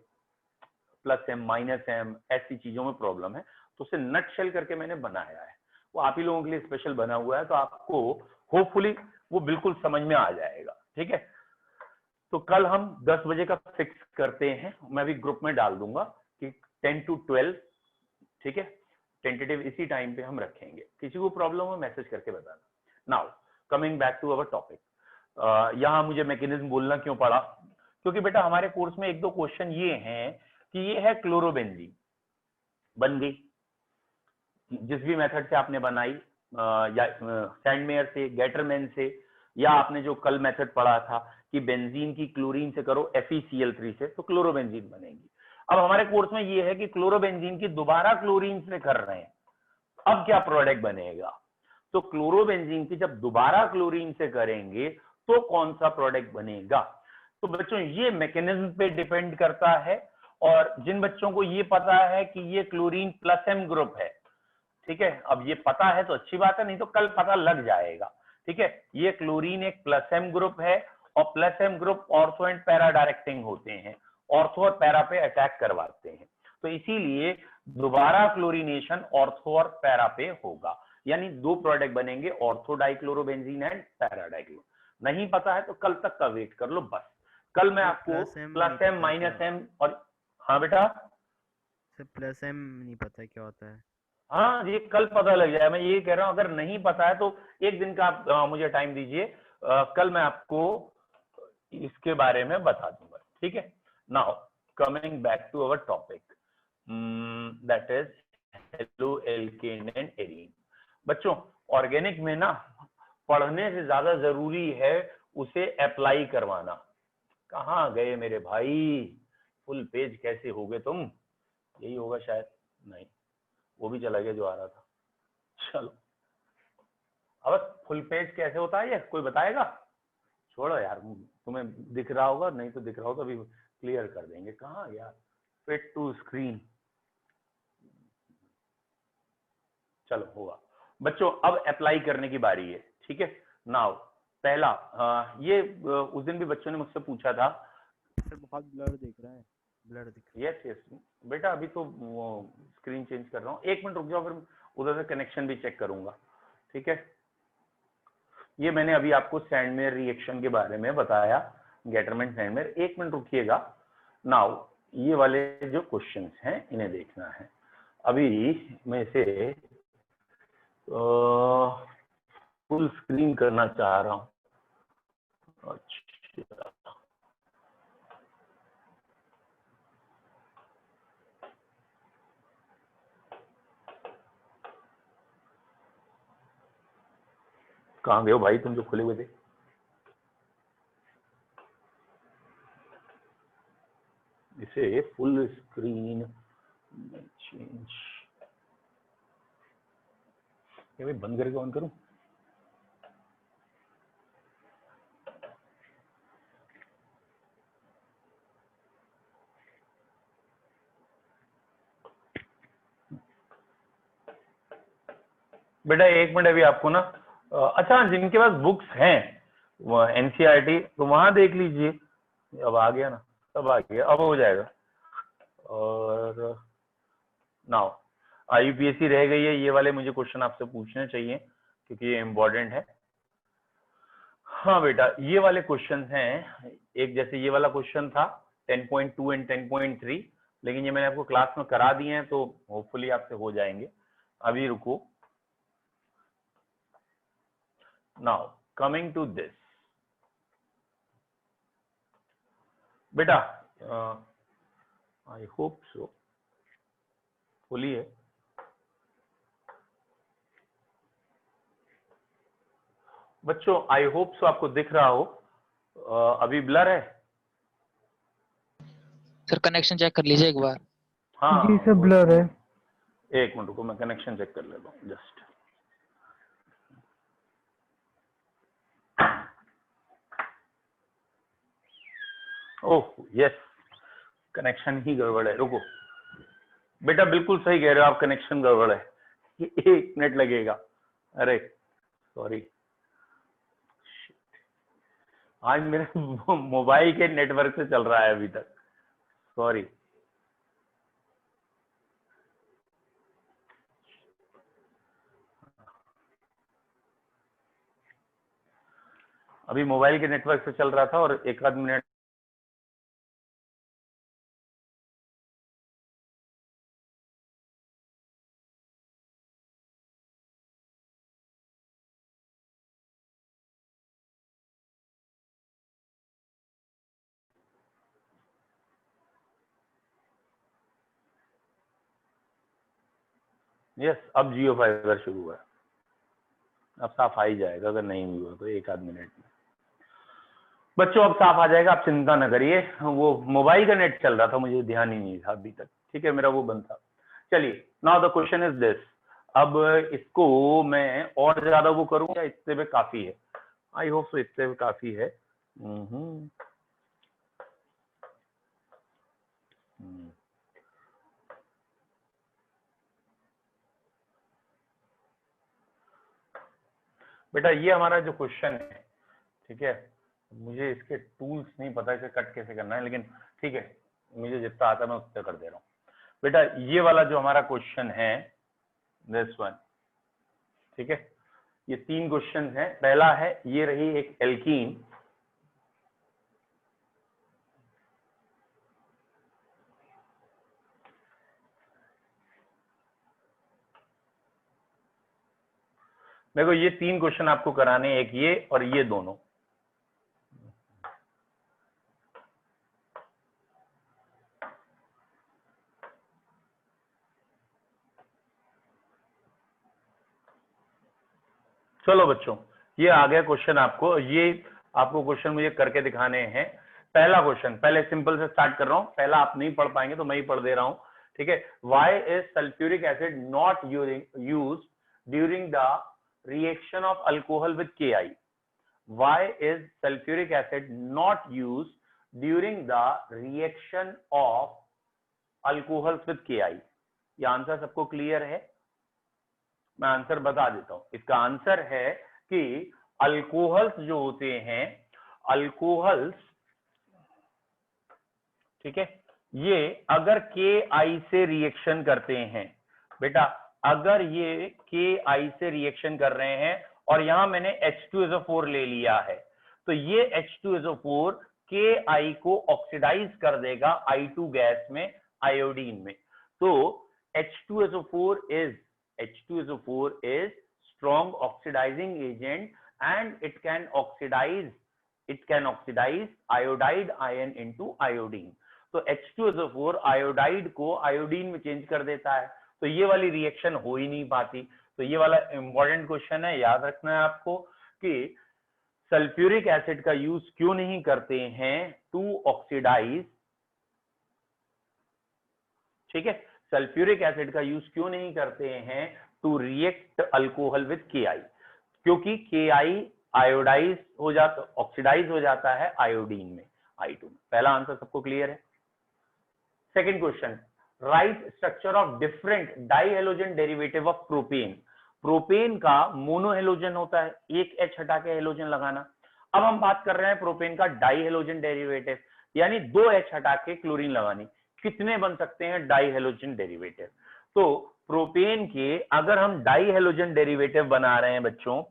S1: +M -M, ऐसी चीजों में प्रॉब्लम है। तो उसे नटशेल करके मैंने बनाया है, वो आप ही लोगों के लिए स्पेशल बना हुआ है, तो आपको होपफुली वो बिल्कुल समझ में आ जाएगा। ठीक है, तो कल हम 10 बजे का फिक्स करते हैं, मैं भी ग्रुप में डाल दूंगा कि 10 to 12, ठीक है, टेंटेटिव इसी टाइम पे हम रखेंगे। किसी को प्रॉब्लम हो मैसेज करके बताना। Now coming back to our topic, यहाँ मुझे मैकेनिज्म बोलना क्यों पड़ा, क्योंकि बेटा हमारे कोर्स में एक दो क्वेश्चन ये हैं कि ये है क्लोरोबेंजीन, बन गई जिस भी मेथड से आपने बनाई, या सैंडमेयर से, गेटरमैन से, या आपने जो कल मेथड पढ़ा था कि बेंजीन की क्लोरीन से करो FeCl3 से तो क्लोरोबेंजीन बनेगी। अब हमारे कोर्स में ये है कि क्लोरोबेंजीन की दोबारा क्लोरीन से कर रहे हैं, अब क्या प्रोडक्ट बनेगा। तो क्लोरोबेंजीन की जब दोबारा क्लोरीन से करेंगे तो कौन सा प्रोडक्ट बनेगा। तो बच्चों ये मैकेनिज्म पे डिपेंड करता है, और जिन बच्चों को ये पता है कि ये क्लोरीन +M ग्रुप है, ठीक है, अब ये पता है तो अच्छी बात है, नहीं तो कल पता लग जाएगा, ठीक है। ये क्लोरीन एक +M ग्रुप है, और +M group ortho and para directing होते हैं, ऑर्थो और पैरा पे अटैक करवाते हैं, तो इसीलिए दोबारा क्लोरीनेशन ऑर्थो और पैरा पे होगा, यानी दो प्रोडक्ट बनेंगे, ortho dichlorobenzene and para dichloro. नहीं पता है तो कल तक का वेट कर लो बस, कल मैं आपको +M -M और, हाँ बेटा
S3: +M नहीं पता क्या होता है।
S1: हाँ ये कल पता लग जाए, मैं ये कह रहा हूं अगर नहीं पता है तो एक दिन का आप मुझे टाइम दीजिए, कल मैं आपको इसके बारे में बता दूंगा, ठीक है। Now coming back to our topic, that is haloalkane and arene. बच्चों ऑर्गेनिक में ना पढ़ने से ज्यादा जरूरी है उसे अप्लाई करवाना। कहाँ गए मेरे भाई, फुल पेज कैसे हो गए तुम, यही होगा शायद, नहीं वो भी चला गया जो आ रहा था। चलो अब फुल पेज कैसे होता है ये कोई बताएगा, छोड़ो यार, तुम्हें दिख रहा होगा, नहीं तो दिख रहा हो तो अभी क्लियर कर देंगे। कहाँ यार, फिट टू स्क्रीन, चलो होगा। बच्चों अब अप्लाई करने की बारी है, ठीक है। नाउ पहला ये उस दिन भी बच्चों ने मुझसे पूछा था,
S3: सर बहुत ब्लर दिख रहा है, ब्लर दिख रहा
S1: यस यस बेटा, अभी तो वो स्क्रीन चेंज कर रहा हूँ, एक मिनट रुक जाओ, फिर उधर से कनेक्शन भी चेक करूंगा, ठीक है। ये मैंने अभी आपको सैंडमेयर रिएक्शन के बारे में बताया, गेटरमैन सैंडमेयर, एक मिनट रुकिएगा। नाउ ये वाले जो क्वेश्चंस हैं इन्हें देखना है, अभी मैं इसे फुल स्क्रीन करना चाह रहा हूँ। अच्छा कहाँ गए हो भाई तुम जो खुले हुए थे, इसे फुल स्क्रीन चेंज, ये भाई बंद करके ऑन करूं। बेटा एक मिनट, अभी आपको ना अच्छा जिनके पास बुक्स हैं वो NCERT तो वहां देख लीजिए, अब आ गया ना, अब आ गया, अब हो जाएगा। और नाउ IUPAC रह गई है, ये वाले मुझे क्वेश्चन आपसे पूछने चाहिए क्योंकि ये इम्पोर्टेंट है। हाँ बेटा ये वाले क्वेश्चन हैं, एक जैसे ये वाला क्वेश्चन था 10.2 एंड 10.3, लेकिन ये मैंने आपको क्लास में करा दिए हैं तो होपफुली आपसे हो जाएंगे। अभी रुको, नाउ कमिंग टू दिस बेटा, आई होप सो फुली है। बच्चों आई होप सो आपको दिख रहा हो, अभी ब्लर है
S6: सर, कनेक्शन चेक कर लीजिए एक बार।
S1: हाँ
S2: जी सर ब्लर है।
S1: एक मिनट रुको, मैं कनेक्शन चेक कर लेता हूँ जस्ट। ओह यस, कनेक्शन ही गड़बड़ है, रुको बेटा, बिल्कुल सही कह रहे हो आप, कनेक्शन गड़बड़ है, 1 मिनट लगेगा। अरे सॉरी, आज मेरे मोबाइल के नेटवर्क से चल रहा है अभी तक, सॉरी। अभी मोबाइल के नेटवर्क से चल रहा था और एक आध मिनट यस, अब जियो फाइबर शुरू हुआ, अब साफ आ ही जाएगा, अगर नहीं हुआ तो एक आध मिनट में बच्चों अब साफ आ जाएगा, आप चिंता न करिए। वो मोबाइल का नेट चल रहा था, मुझे ध्यान ही नहीं था अभी तक, ठीक है, मेरा वो बंद था। चलिए, now the question is this. अब इसको मैं और ज्यादा वो करूं या इससे भी काफी है? आई होप सो इससे भी काफी है। बेटा ये हमारा जो क्वेश्चन है, ठीक है, मुझे इसके टूल्स नहीं पता इसे कट कैसे करना है, लेकिन ठीक है, मुझे जितना आता है मैं उससे कर दे रहा हूँ। बेटा ये वाला जो हमारा क्वेश्चन है, दिस वन, ठीक है, ये 3 क्वेश्चन हैं। पहला है, ये रही एक एल्कीन, देखो ये 3 क्वेश्चन आपको कराने, एक ये और ये दोनों। चलो बच्चों, ये आ गया क्वेश्चन आपको, ये आपको क्वेश्चन मुझे करके दिखाने हैं। पहला क्वेश्चन, पहले सिंपल से स्टार्ट कर रहा हूं, पहला आप नहीं पढ़ पाएंगे तो मैं ही पढ़ दे रहा हूं, ठीक है। Why is sulphuric acid not used during the reaction of alcohol with KI? Why is sulfuric acid not used during the reaction of alcohols with KI? ये आंसर सबको क्लियर है? मैं आंसर बता देता हूं। इसका आंसर है कि अल्कोहल्स जो होते हैं, अल्कोहल्स, ठीक है, ये अगर KI से रिएक्शन करते हैं, बेटा अगर ये KI से रिएक्शन कर रहे हैं और यहां मैंने H2SO4 ले लिया है, तो ये H2SO4 KI को ऑक्सीडाइज कर देगा I2 गैस में, आयोडीन में। तो H2SO4 is strong oxidizing agent and it can oxidize iodide ion into iodine। तो H2SO4 आयोडाइड को आयोडीन में चेंज कर देता है, तो ये वाली रिएक्शन हो ही नहीं पाती। तो ये वाला इंपॉर्टेंट क्वेश्चन है, याद रखना है आपको कि सल्फ्यूरिक एसिड का यूज क्यों नहीं करते हैं टू ऑक्सीडाइज, ठीक है, सल्फ्यूरिक एसिड का यूज क्यों नहीं करते हैं to react alcohol with KI? क्योंकि KI आयोडाइज हो जाता, ऑक्सीडाइज हो जाता है आयोडीन में, I2 में। पहला आंसर सबको क्लियर है। Second question, write structure of different dihalogen derivative of propane. Propane का मोनोहेलोजन होता है, एक H हटा के हेलोजन लगाना। अब हम बात कर रहे हैं प्रोपेन का डाइहेलोजन डेरिवेटिव, यानी 2 H हटा के क्लोरीन लगानी। कितने बन सकते हैं डाइहेलोजन डेरिवेटिव? तो प्रोपेन के अगर हम डाइहेलोजन डेरिवेटिव बना रहे हैं बच्चों,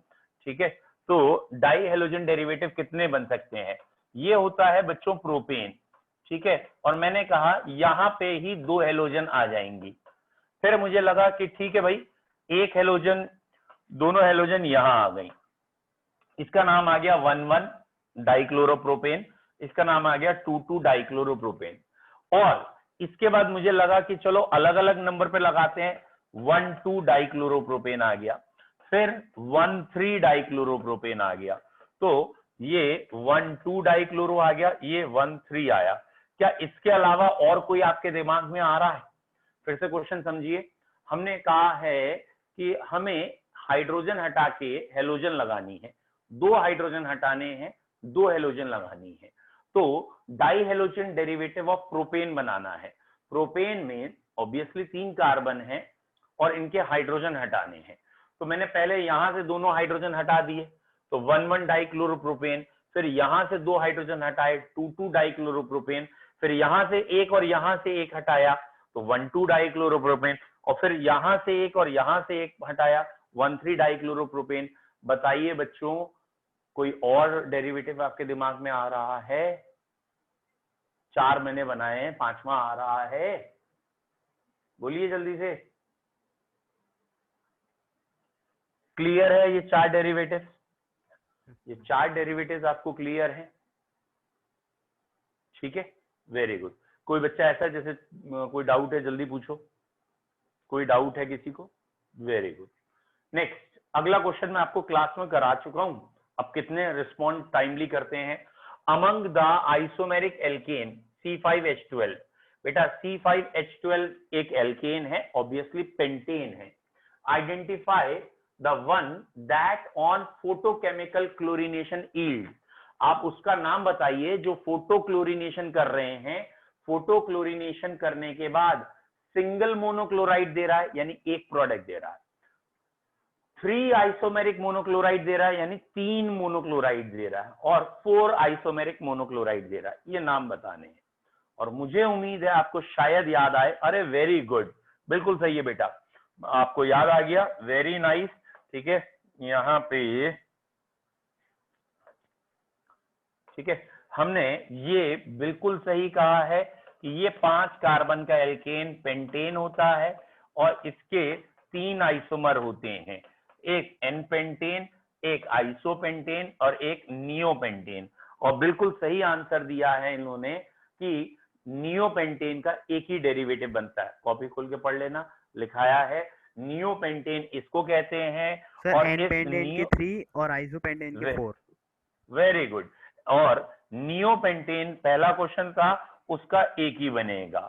S1: ठीक है, तो डाइहेलोजन डेरिवेटिव कितने बन सकते हैं? ये होता है बच्चों प्रोपेन, ठीक है, और मैंने कहा यहां पे ही 2 हेलोजन आ जाएंगी। फिर मुझे लगा कि ठीक है भाई, एक हेलोजन, दोनों हेलोजन यहां आ गई, इसका नाम आ गया 1,1 डाइक्लोरोप्रोपेन, इसका नाम आ गया 2,2 डाइक्लोरोप्रोपेन। और इसके बाद मुझे लगा कि चलो अलग अलग नंबर पे लगाते हैं, 1,2 डाइक्लोरोप्रोपेन आ गया, फिर 1,3 डाइक्लोरोप्रोपेन आ गया। तो ये 1,2 डाइक्लोरो आ गया, ये 1,3 आया। क्या इसके अलावा और कोई आपके दिमाग में आ रहा है? फिर से क्वेश्चन समझिए। हमने कहा है कि हमें हाइड्रोजन हटा के हेलोजन लगानी है, 2 हाइड्रोजन हटाने हैं, 2 हेलोजन लगानी है। तो डाइहेलोजन डेरिवेटिव ऑफ प्रोपेन बनाना है। प्रोपेन में ऑब्वियसली 3 कार्बन है और इनके हाइड्रोजन हटाने हैं। तो मैंने पहले यहां से दोनों हाइड्रोजन हटा दिए, तो 1,1 डाइक्लोरोप्रोपेन, फिर यहां से 2 हाइड्रोजन हटाए, 2,2 डाइक्लोरोप्रोपेन, फिर यहां से एक और यहां से एक हटाया, तो 1,2 डाइक्लोरोप्रोपेन, और फिर यहां से एक और यहां से एक हटाया, 1,3 डाइक्लोरोप्रोपेन। बताइए बच्चों, कोई और डेरिवेटिव आपके दिमाग में आ रहा है? 4 मैंने बनाए हैं, 5वां आ रहा है? बोलिए जल्दी से। क्लियर है ये 4 डेरिवेटिव? ये 4 डेरिवेटिव्स आपको क्लियर हैं? ठीक है, वेरी गुड। कोई बच्चा ऐसा जैसे कोई डाउट है, जल्दी पूछो। कोई डाउट है किसी को? Very good. नेक्स्ट, अगला क्वेश्चन मैं आपको क्लास में करा चुका हूं, अब कितने रिस्पॉन्ड टाइमली करते हैं। Among the isomeric alkene C5H12, बेटा C5H12 एक एल्केन है, ऑब्वियसली पेंटेन है। Identify the one that on photochemical chlorination yield, आप उसका नाम बताइए जो फोटो क्लोरीनेशन कर रहे हैं, फोटो क्लोरीनेशन करने के बाद सिंगल मोनोक्लोराइड दे रहा है यानी एक प्रोडक्ट दे रहा है, 3 आइसोमेरिक मोनोक्लोराइड दे रहा है यानी 3 मोनोक्लोराइड दे रहा है, और 4 आइसोमेरिक मोनोक्लोराइड दे रहा है। ये नाम बताने हैं और मुझे उम्मीद है आपको शायद याद आए। अरे वेरी गुड, बिल्कुल सही है बेटा, आपको याद आ गया, वेरी नाइस। ठीक है, यहाँ पे ठीक है, हमने ये बिल्कुल सही कहा है कि ये 5 कार्बन का एल्केन पेंटेन होता है और इसके 3 आइसोमर होते हैं, एक एन पेंटेन, एक आइसोपेंटेन और एक नियोपेंटेन। और बिल्कुल सही आंसर दिया है इन्होंने कि नियोपेंटेन का एक ही डेरिवेटिव बनता है, कॉपी खोल के पढ़ लेना, लिखाया है नियोपेंटेन इसको कहते हैं।
S3: सर
S1: और
S3: एन
S1: इस
S3: पेंटेन के 3 और आइसोपेंटेन के 4।
S1: Very good. और नियोपेंटेन पहला क्वेश्चन था, उसका एक ही बनेगा,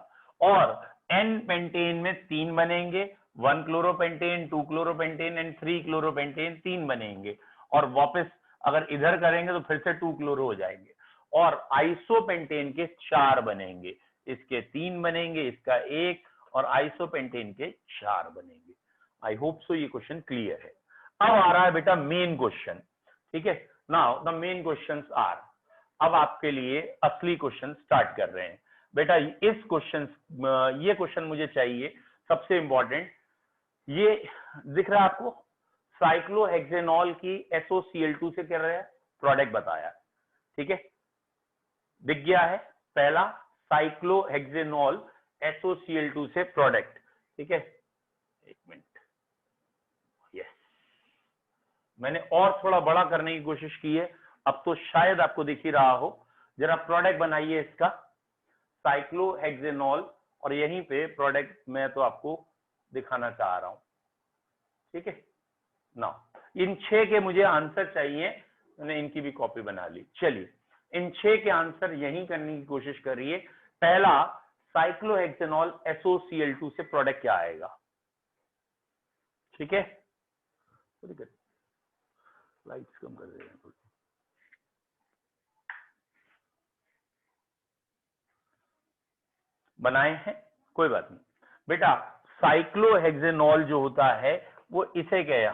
S1: और एन पेंटेन में 3 बनेंगे, 1 क्लोरोपेंटेन, 2 क्लोरोपेंटेन एंड 3 क्लोरोपेंटेन, 3 बनेंगे। और वापस अगर इधर करेंगे तो फिर से 2 क्लोरो हो जाएंगे। और आइसोपेंटेन के 4 बनेंगे, इसके 3 बनेंगे, इसका 1, और आइसोपेंटेन के 4 बनेंगे। आई होप सो ये क्वेश्चन क्लियर है। अब आ रहा है बेटा मेन क्वेश्चन। ठीक है, now the main questions are, अब आपके लिए असली क्वेश्चन स्टार्ट कर रहे हैं बेटा। इस क्वेश्चन, ये क्वेश्चन मुझे चाहिए सबसे इंपॉर्टेंट। ये दिख रहा है आपको, साइक्लोहेक्सेनॉल की SOCl2 से कर रहे हैं प्रोडक्ट बताया, ठीक है, दिख गया है पहला, साइक्लोहेक्सेनॉल SOCl2 से प्रोडक्ट, ठीक है। एक मिनट, यस, मैंने और थोड़ा बड़ा करने की कोशिश की है, अब तो शायद आपको दिख ही रहा हो। जरा प्रोडक्ट बनाइए इसका, साइक्लोहेक्सेनॉल, और यहीं पे प्रोडक्ट मैं तो आपको दिखाना चाह रहा हूं, ठीक है ना। इन 6 के मुझे आंसर चाहिए, मैंने इनकी भी कॉपी बना ली। चलिए इन 6 के आंसर यहीं करने की कोशिश करिए। पहला, साइक्लोहेक्सेनॉल SOCl2 से प्रोडक्ट क्या आएगा, ठीक है। लाइट्स कम कर दे रहे हैं, बनाए हैं, कोई बात नहीं बेटा। साइक्लोहेक्सेनॉल जो होता है वो इसे क्या,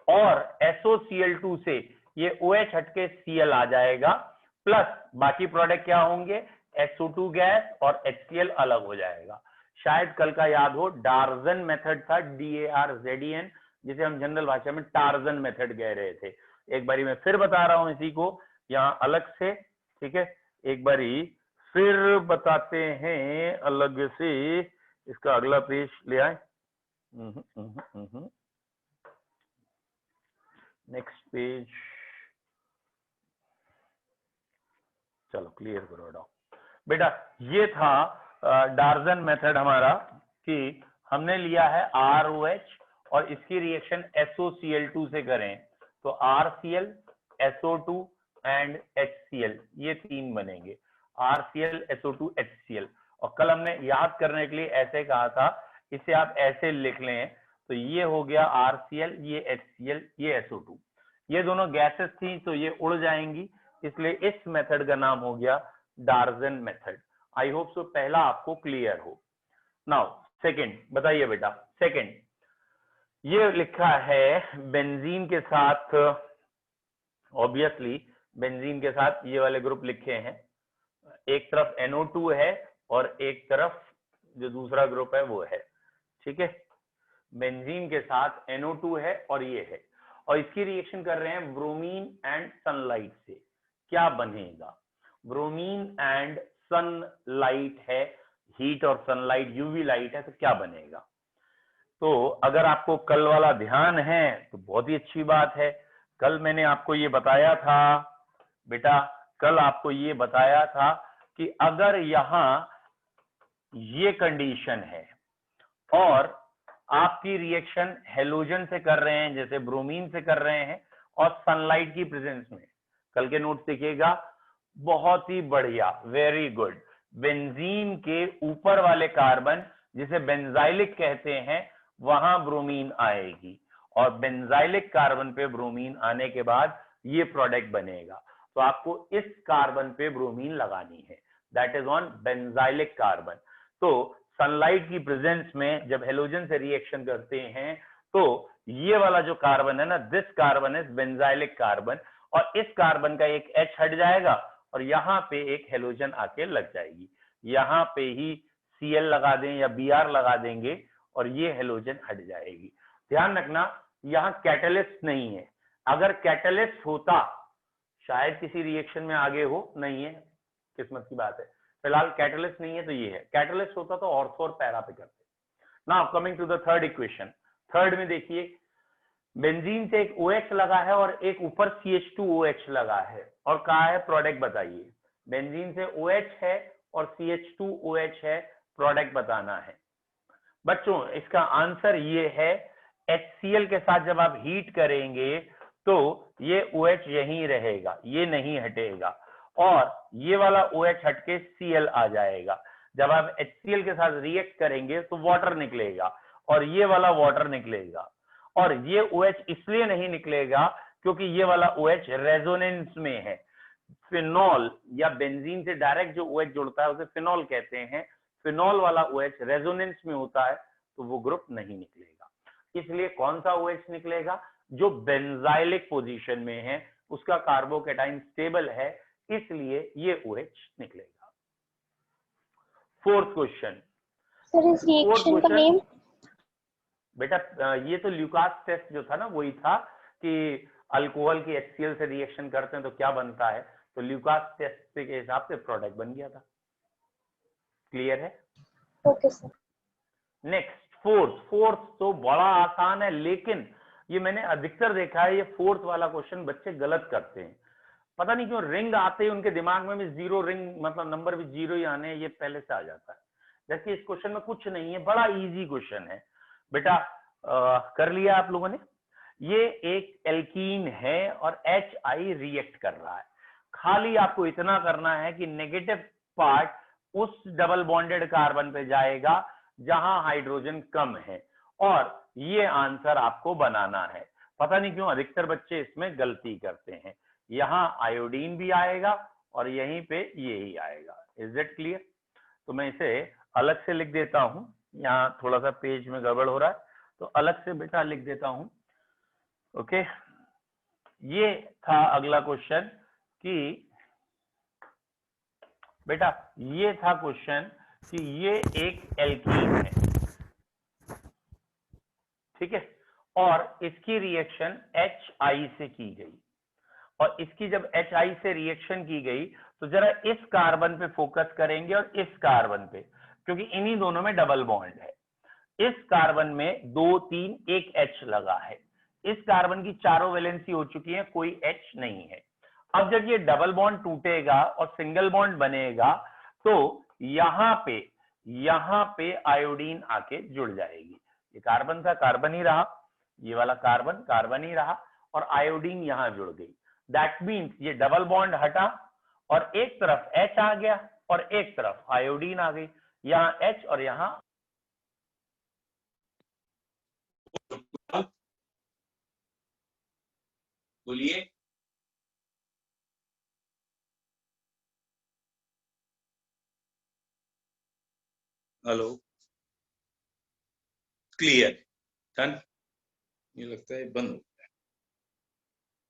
S1: और SOCl2 से ये OH हटके Cl आ जाएगा, प्लस बाकी प्रोडक्ट क्या होंगे, SO2 गैस और HCl अलग हो जाएगा। शायद कल का याद हो, डार्जन मेथड था, DARZEN, जिसे हम जनरल भाषा में टार्जन मेथड कह रहे थे। एक बारी मैं फिर बता रहा हूं इसी को यहाँ अलग से, ठीक है, एक बारी फिर बताते हैं अलग से। इसका अगला पेज ले आए, नेक्स्ट पेज, चलो क्लियर करो बेटा। ये था डार्जन मेथड हमारा, कि हमने लिया है ROH और इसकी रिएक्शन SOCl2 से करें तो RCl, SO2 एंड HCl, ये 3 बनेंगे, RCl, SO2, HCl। और कल हमने याद करने के लिए ऐसे कहा था, इसे आप ऐसे लिख लें तो ये हो गया RCl, ये HCl, ये SO2, ये दोनों गैसेस थी तो ये उड़ जाएंगी, इसलिए इस मेथड का नाम हो गया डार्जन मेथड। आई होप सो पहला आपको क्लियर हो। नाउ सेकंड बताइए बेटा, सेकंड ये लिखा है बेंजीन के साथ, ऑब्वियसली बेंजीन के साथ ये वाले ग्रुप लिखे हैं, एक तरफ NO2 है और एक तरफ जो दूसरा ग्रुप है वो है, ठीक है। बेंजीन के साथ NO2 है और ये है, और इसकी रिएक्शन कर रहे हैं ब्रोमीन एंड सनलाइट से, क्या बनेगा। ब्रोमीन एंड सनलाइट है, हीट और सनलाइट, यूवी लाइट है, तो क्या बनेगा। तो अगर आपको कल वाला ध्यान है तो बहुत ही अच्छी बात है। कल मैंने आपको ये बताया था बेटा, कल आपको ये बताया था कि अगर यहां ये कंडीशन है और आपकी रिएक्शन हेलोजन से कर रहे हैं, जैसे ब्रोमीन से कर रहे हैं, और सनलाइट की प्रेजेंस में, कल के नोट्स देखिएगा, बहुत ही बढ़िया, वेरी गुड। बेंजीन के ऊपर वाले कार्बन जिसे बेंजाइलिक कहते हैं वहां ब्रोमीन आएगी, और बेंजाइलिक कार्बन पे ब्रोमीन आने के बाद ये प्रोडक्ट बनेगा। तो आपको इस कार्बन पे ब्रोमीन लगानी है, that is on benzylic carbon. तो सनलाइट की प्रेजेंस में जब हेलोजन से रिएक्शन करते हैं तो ये वाला जो कार्बन है ना, this carbon is benzylic carbon, और इस कार्बन का एक H हट जाएगा और यहाँ पे एक हेलोजन आके लग जाएगी। यहाँ पे ही Cl लगा दें या Br लगा देंगे और ये हेलोजन हट जाएगी। ध्यान रखना, यहाँ कैटलिस्ट नहीं है। अगर कैटलिस्ट होता शायद किसी रिएक्शन में आगे हो, नहीं है, किस्मत की बात है। फिलहाल कैटलिस्ट नहीं है तो ये है, कैटलिस्ट होता तो ऑर्थो और पैरा पे करते। Now coming to the third equation. Third में देखिए, बेंजीन से एक OH लगा है और एक ऊपर CH2OH लगा है, और कहा है प्रोडक्ट बताइए। बेंजीन से OH है और CH2OH है, प्रोडक्ट बताना है। बच्चों इसका आंसर ये है, HCl के साथ जब आप हीट करेंगे तो ये OH यहीं रहेगा, ये नहीं हटेगा, और ये वाला OH हटके Cl आ जाएगा। जब आप HCl के साथ रिएक्ट करेंगे तो वाटर निकलेगा, और ये वाला वाटर निकलेगा, और ये OH इसलिए नहीं निकलेगा क्योंकि ये वाला OH रेजोनेंस में है। फिनॉल या बेंजीन से डायरेक्ट जो OH जुड़ता है उसे फिनॉल कहते हैं। फिनॉल वाला OH रेजोनेंस में होता है तो वो ग्रुप नहीं निकलेगा। इसलिए कौन सा OH निकलेगा? जो बेंजाइलिक पोजीशन में है, उसका कार्बोकैटाइन स्टेबल है, इसलिए ये OH निकलेगा। Fourth question.
S4: सर इस रिएक्शन का नेम?
S1: बेटा ये तो ल्यूकास टेस्ट जो था ना, वही था कि अल्कोहल की HCl से रिएक्शन करते हैं तो क्या बनता है, तो ल्यूकास टेस्ट के हिसाब से प्रोडक्ट बन गया था। क्लियर है?
S4: Okay sir.
S1: नेक्स्ट फोर्थ तो बड़ा आसान है, लेकिन ये मैंने अधिकतर देखा है, ये फोर्थ वाला क्वेश्चन बच्चे गलत करते हैं। पता नहीं क्यों, रिंग आते ही उनके दिमाग में भी जीरो रिंग, मतलब नंबर भी जीरो ही आने, ये पहले से आ जाता है। जबकि इस क्वेश्चन में कुछ नहीं है, बड़ा इजी क्वेश्चन है। बेटा कर लिया आप लोगों ने? ये एक एल्कीन है और HI रिएक्ट कर रहा है। खाली आपको इतना करना है कि नेगेटिव पार्ट उस डबल बॉन्डेड कार्बन पे जाएगा जहां हाइड्रोजन कम है, और ये आंसर आपको बनाना है। पता नहीं क्यों अधिकतर बच्चे इसमें गलती करते हैं। यहाँ आयोडीन भी आएगा और यहीं पे ये ही आएगा। Is it clear? तो मैं इसे अलग से लिख देता हूं, यहाँ थोड़ा सा पेज में गड़बड़ हो रहा है तो अलग से बेटा लिख देता हूं। ओके, ये था अगला क्वेश्चन कि बेटा ये था क्वेश्चन कि ये एक एल्कीन है, ठीक है, और इसकी रिएक्शन HI से की गई, और इसकी जब HI से रिएक्शन की गई तो जरा इस कार्बन पे फोकस करेंगे और इस कार्बन पे, क्योंकि इन्हीं दोनों में डबल बॉन्ड है। इस कार्बन में 2 3 1 H लगा है, इस कार्बन की चारों वैलेंसी हो चुकी है, कोई H नहीं है। अब जब ये डबल बॉन्ड टूटेगा और सिंगल बॉन्ड बनेगा तो यहाँ पे आयोडीन आके जुड़ जाएगी। ये कार्बन था, कार्बन ही रहा, ये वाला कार्बन कार्बन ही रहा, और आयोडीन यहाँ जुड़ गई। दैट मीन्स ये डबल बॉन्ड हटा और एक तरफ H आ गया और एक तरफ आयोडीन आ गई, यहाँ H और यहाँ
S7: बोलिए। Hello, clear? डन? ये लगता है बंद हो गया।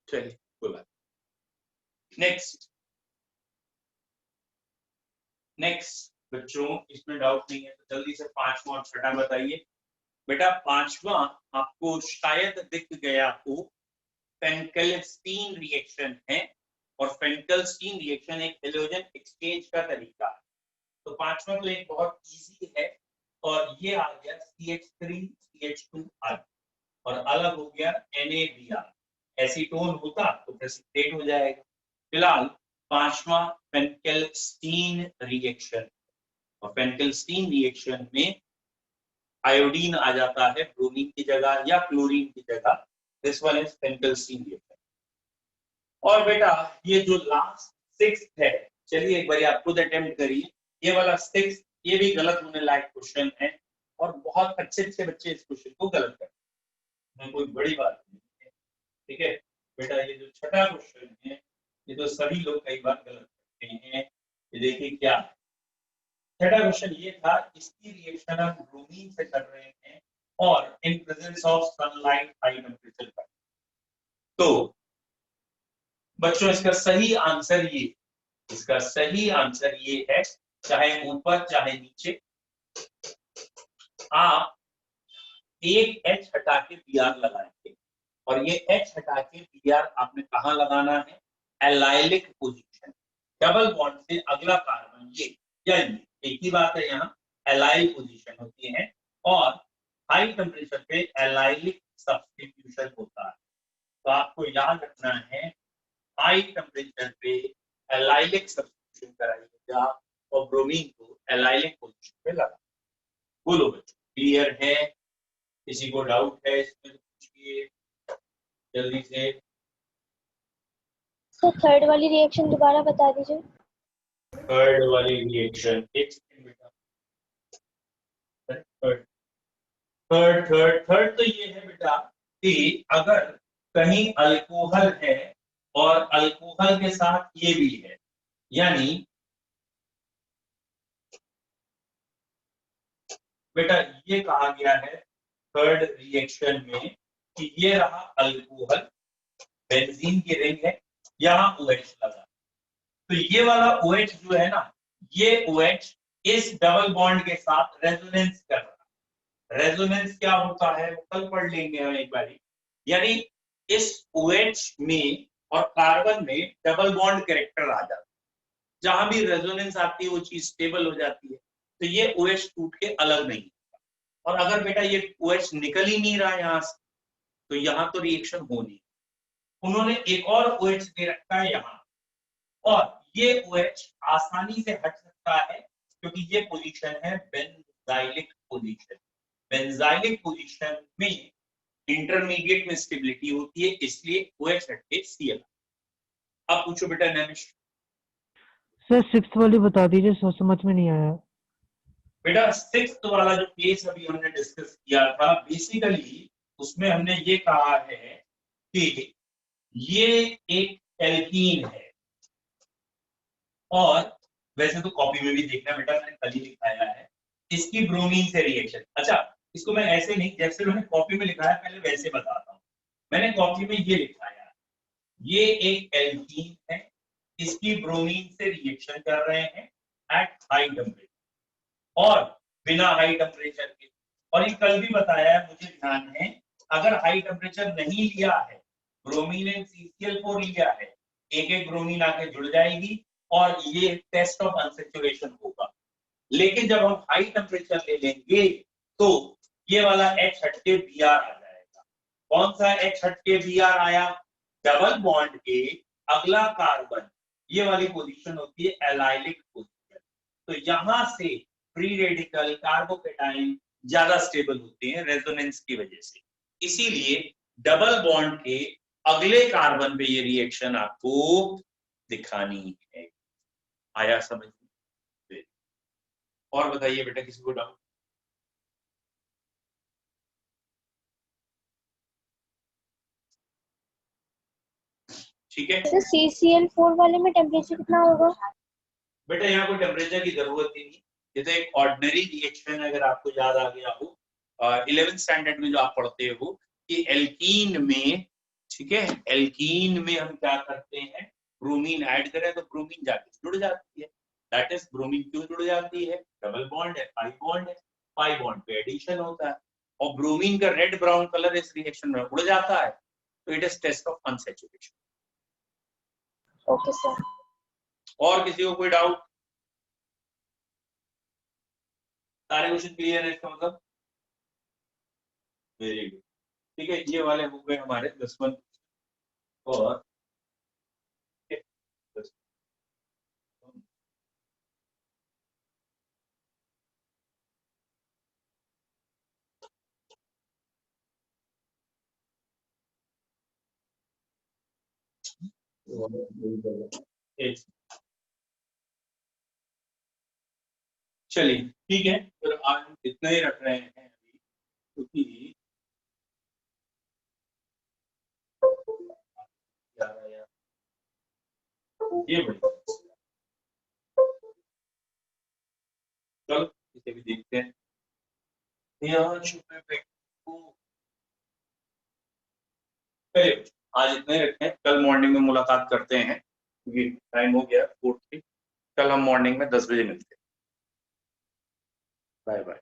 S7: चलिए कोई बात। नेक्स्ट बच्चों, इसमें डाउट नहीं है तो जल्दी से 5वां और 6वां बताइए। बेटा 5वां आपको शायद दिख गया हो, फेनकेल्स्टीन रिएक्शन है, और फेनकेल्स्टीन रिएक्शन एक हेलोजन एक्सचेंज का तरीका है। तो 5वां तो एक बहुत इजी है, और ये आ गया CH3CH2 और अलग हो गया NaBr। एसीटोन होता तो प्रेसिपिटेट हो जाएगा। फिलहाल 5वां फेनकेल्स्टीन रिएक्शन, और फेनकेल्स्टीन रिएक्शन में आयोडीन आ जाता है ब्रोमीन की जगह या क्लोरीन की जगह। दिस वन इज पेंटल्स्टीन रिएक्शन। और बेटा ये जो लास्ट सिक्स्थ है, चलिए एक बार आप खुद अटेम्प्ट करिए। ये वाला सिक्स्थ, ये भी गलत होने लायक क्वेश्चन है और बहुत अच्छे अच्छे बच्चे इस क्वेश्चन को गलत करते हैं, कोई बड़ी बात नहीं है। ठीक है बेटा, ये जो छठा क्वेश्चन है ये तो सभी लोग कई बार गलत करते हैं। ये देखिए क्या है। छठा क्वेश्चन ये था, इसकी रिएक्शन हम ब्रोमीन से कर रहे हैं और in presence of sunlight high temperature पर। तो बच्चों इसका सही आंसर ये, इसका सही आंसर ये है, चाहे ऊपर चाहे नीचे आप एक H हटा के Br लगाएंगे और ये H हटा के Br आपने कहां लगाना है, एलाइलिक पोजीशन। डबल बॉन्ड से अगला कार्बन ये या ये, एक ही बात है, यहाँ एलाइल पोजीशन होती है और हाई टेम्परेचर पे एलाइलिक सब्स्टिट्यूशन होता है। तो आपको याद रखना है, हाई टेम्परेचर पे एलाइलिक सब्स्टिट्यूशन कराइएगा और ब्रोमीन को एलाइलिक पोजीशन पे लगा। बोलो बच्चों, क्लियर है? किसी को डाउट है इसमें पूछिए जल्दी से।
S4: सर थर्ड वाली रिएक्शन दोबारा बता दीजिए।
S7: थर्ड वाली रिएक्शन, एक सेकंड बेटा। थर्ड थर्ड थर्ड थर्ड तो ये है बेटा कि अगर कहीं अल्कोहल है और अल्कोहल के साथ ये भी है, यानी बेटा ये कहा गया है थर्ड रिएक्शन में कि ये रहा अल्कोहल, बेंजीन की रिंग है, यहाँ OH लगा। तो ये वाला OH जो है ना, ये OH इस डबल बॉन्ड के साथ रेजोनेंस कर रहा है। रेजोनेंस क्या होता है वो कल पढ़ लेंगे हम एक बारी। यानी इस OH में और कार्बन में डबल बॉन्ड कैरेक्टर आ जाता है, जहां भी रेजोनेंस आती है वो चीज स्टेबल हो जाती है। तो ये OH टूट के अलग नहीं होता। और अगर बेटा ये OH निकल ही नहीं रहा यहाँ से, तो यहाँ तो रिएक्शन हो नहीं। उन्होंने एक और OH दे रखा है यहाँ, और ये OH आसानी से हट सकता है क्योंकि ये पोजीशन है बेंजाइलिक पोजीशन। बेंजाइलिक पोजीशन में इंटरमीडिएट में स्टेबिलिटी होती है, इसलिए OH हट के Cl। अब पूछो बेटा नैमिश।
S2: सर सिक्स्थ वाली बता दीजिए, समझ में नहीं आया।
S7: बेटा सिक्स्थ वाला जो केस अभी हमने डिस्कस किया था, बेसिकली उसमें हमने ये कहा है कि ये एक एल्कीन है, और वैसे तो कॉपी में भी देखना बेटा, मैंने कल ही लिखाया है, इसकी ब्रोमीन से रिएक्शन। अच्छा, इसको मैं ऐसे नहीं जैसे मैंने कॉपी में लिखा है पहले वैसे बताता हूँ। मैंने कॉपी में ये लिखाया है, ये एक एल्कीन है, इसकी ब्रोमीन से रिएक्शन कर रहे हैं एट हाई टेम्परेचर और बिना हाई टेम्परेचर के। और ये कल भी बताया है, मुझे ध्यान है, अगर हाई टेम्परेचर नहीं लिया है, ब्रोमीन एंड CCl4 लिया है, एक एक ब्रोमीन आके जुड़ जाएगी और ये टेस्ट ऑफ अनसैचुरेशन होगा। लेकिन जब हम हाई टेम्परेचर ले लेंगे तो ये वाला H हट के Br आ जाएगा। कौन सा H हट के Br आया? डबल बॉन्ड के अगला कार्बन, ये वाली पोजीशन होती है एलाइलिक पोजीशन। तो यहां से फ्री रेडिकल कार्बोकेटाइन ज्यादा स्टेबल होते हैं रेजोनेंस की वजह से, इसीलिए डबल बॉन्ड के अगले कार्बन पे ये रिएक्शन आपको दिखानी है। आया समझ में? और बताइए बेटा, किसी को डाउट? ठीक है
S4: सर CCl4 वाले में टेम्परेचर कितना होगा?
S7: बेटा, यहाँ कोई टेम्परेचर की जरूरत ही नहीं, ये तो एक ऑर्डिनरी रिएक्शन है। अगर आपको याद आ गया हो 11th स्टैंडर्ड में जो आप पढ़ते हो कि एल्कीन में, ठीक है, एल्कीन में हम क्या करते हैं, ब्रोमीन ऐड करें तो ब्रोमीन जाके जुड़ जाती है। दैट इज ब्रोमीन क्यों जुड़ जाती है? डबल बॉन्ड है, पाई बॉन्ड है, पाई बॉन्ड पे एडिशन होता है और ब्रोमीन का रेड ब्राउन कलर इस रिएक्शन में उड़ जाता है, तो it is test of unsaturation.
S4: Okay sir.
S7: और किसी को कोई डाउट? सारे क्वेश्चन क्लियर है इसका मतलब? Very good. ठीक है, ये वाले हो गए हमारे 10 और चलिए ठीक है, फिर आज हम इतना ही रख रहे हैं अभी, क्योंकि ये बड़ी चलो इसे भी देखते हैं। यहाँ चलिए आज इतना ही रखते हैं, कल मॉर्निंग में मुलाकात करते हैं क्योंकि टाइम हो गया 4:03। कल हम मॉर्निंग में 10 बजे मिलते हैं। Bye bye.